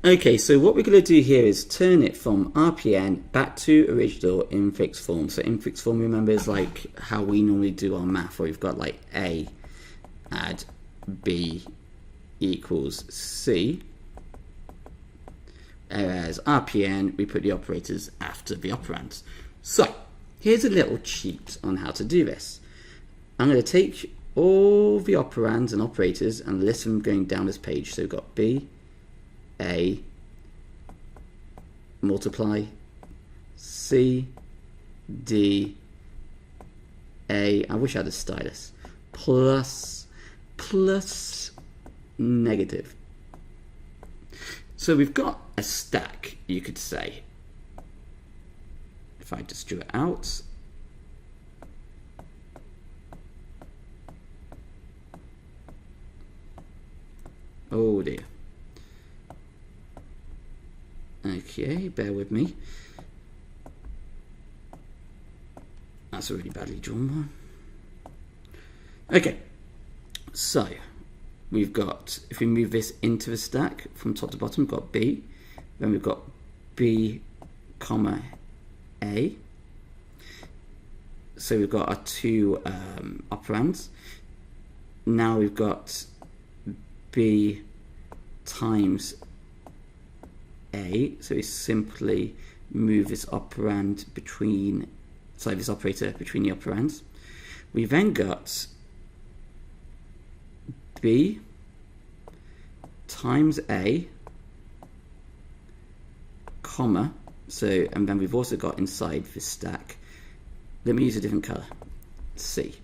Okay, so what we're going to do here is turn it from RPN back to original Inflix form. So Inflix form, remember, is like how we normally do our math, where we've got like A add B equals C. Whereas RPN, we put the operators after the operands. So here's a little cheat on how to do this. I'm going to take all the operands and operators and list them going down this page. So we've got B, A, multiply, C, D, A, I wish I had a stylus, plus, negative. So we've got a stack, you could say. If I just drew it out, oh dear. Okay, bear with me. That's a really badly drawn one. Okay, so we've got, if we move this into the stack from top to bottom, we've got B, then we've got B, comma, A. So we've got our two operands. Now we've got B times A, so we simply move this operand between, sorry, this operator between the operands. We then got B times A, comma, so, and then we've also got inside this stack, let me use a different color, C,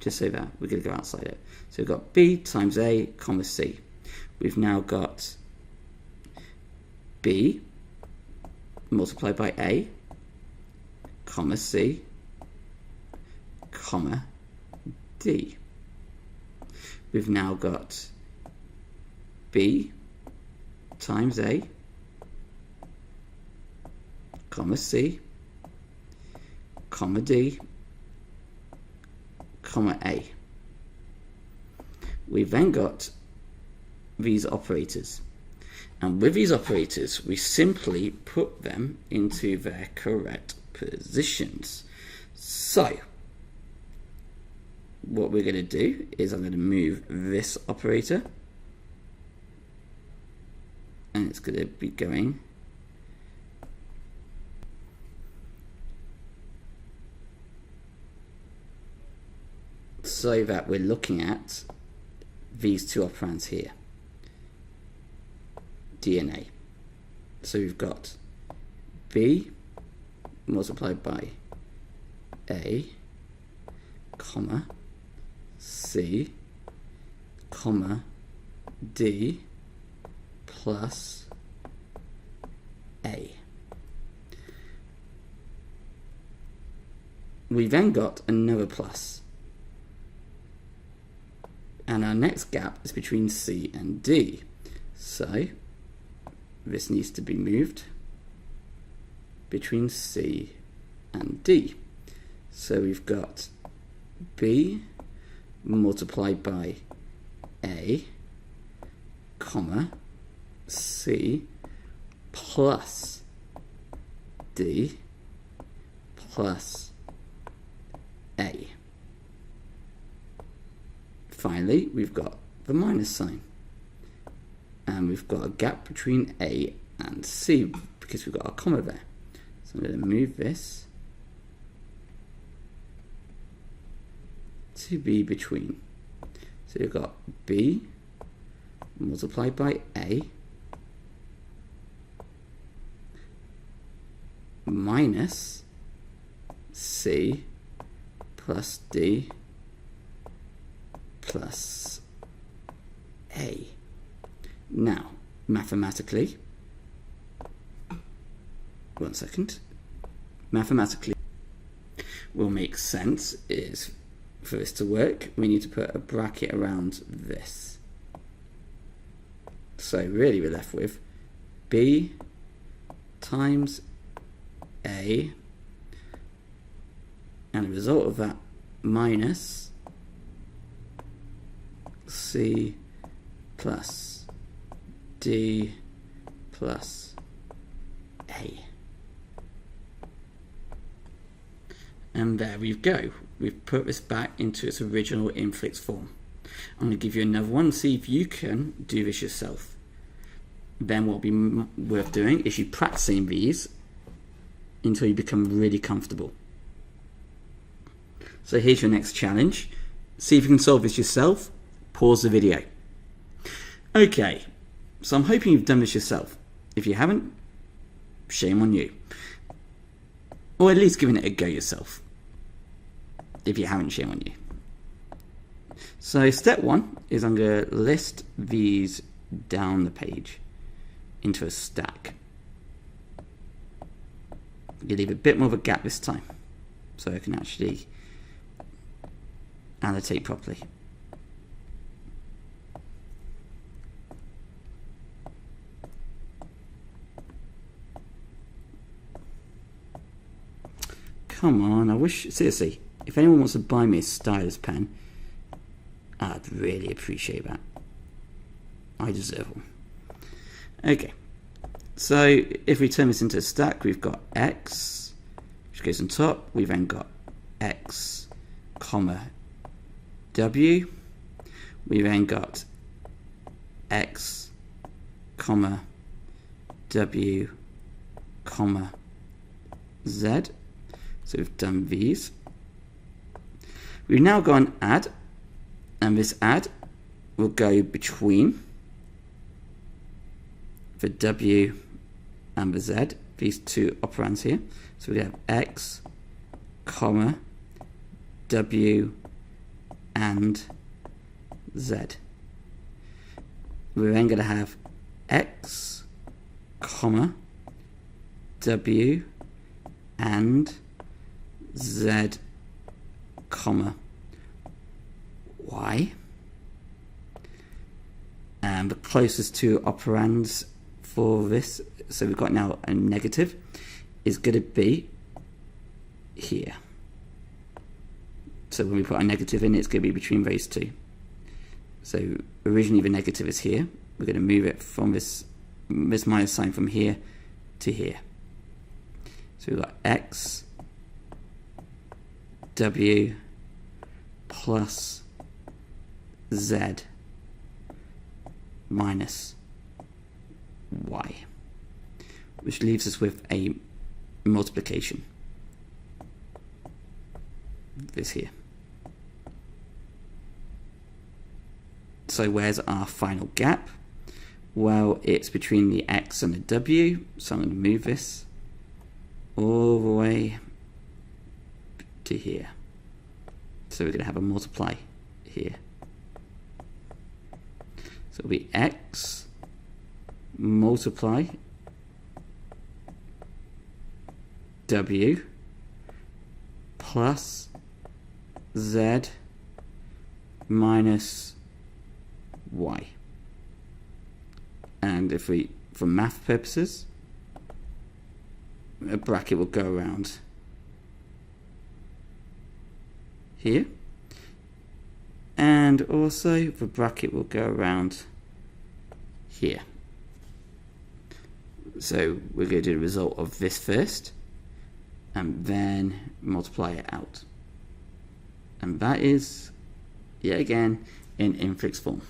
just so that we're going to go outside it. So we've got B times A, comma, C. We've now got B multiplied by A, comma, C, comma, D. We've now got B times A, comma, C, comma, D, comma, A. We've then got these operators. And with these operators, we simply put them into their correct positions. So, what we're going to do is I'm going to move this operator. And it's going to be going so that we're looking at these two operands here. D and A. So we've got B multiplied by A, comma, C, comma, D, plus A. We then got another plus. And our next gap is between C and D. So this needs to be moved between C and D. So we've got B multiplied by A, comma, C, plus D, plus A. Finally, we've got the minus sign. And we've got a gap between A and C because we've got a comma there. So I'm going to move this to be between. So we've got B multiplied by A minus C plus D plus A. Now, mathematically, one second, mathematically will make sense is for this to work, we need to put a bracket around this. So really we're left with B times A, and the result of that minus C plus D plus A. And there we go. We've put this back into its original Inflix form. I'm going to give you another one, see if you can do this yourself. Then what will be worth doing is you practicing these until you become really comfortable. So here's your next challenge. See if you can solve this yourself. Pause the video. Okay, so I'm hoping you've done this yourself. If you haven't, shame on you. Or at least giving it a go yourself. If you haven't, shame on you. So step one is I'm going to list these down the page into a stack. You leave a bit more of a gap this time so I can actually annotate properly. Come on, I wish, seriously, if anyone wants to buy me a stylus pen, I'd really appreciate that. I deserve one. Okay, so if we turn this into a stack, we've got X, which goes on top. We've then got X, comma, W. We've then got X, comma, W, comma, Z. So we've done these. We've now gone add, and this add will go between the W and the Z, these two operands here. So we have X, comma, W and Z. We're then going to have X, comma, W and Z, comma, Y. And the closest two operands for this, so we've got now a negative, is going to be here. So when we put a negative in, it's going to be between those two. So originally the negative is here. We're going to move it from this minus sign from here to here. So we've got X, W plus Z minus Y, which leaves us with a multiplication. This here. So where's our final gap? Well, it's between the X and the W, so I'm going to move this all the way to here. So we're going to have a multiply here. So it'll be X multiply W plus Z minus Y. And if we, for math purposes, a bracket will go around here, and also the bracket will go around here. So we're going to do the result of this first and then multiply it out, and that is yet again in Inflix form.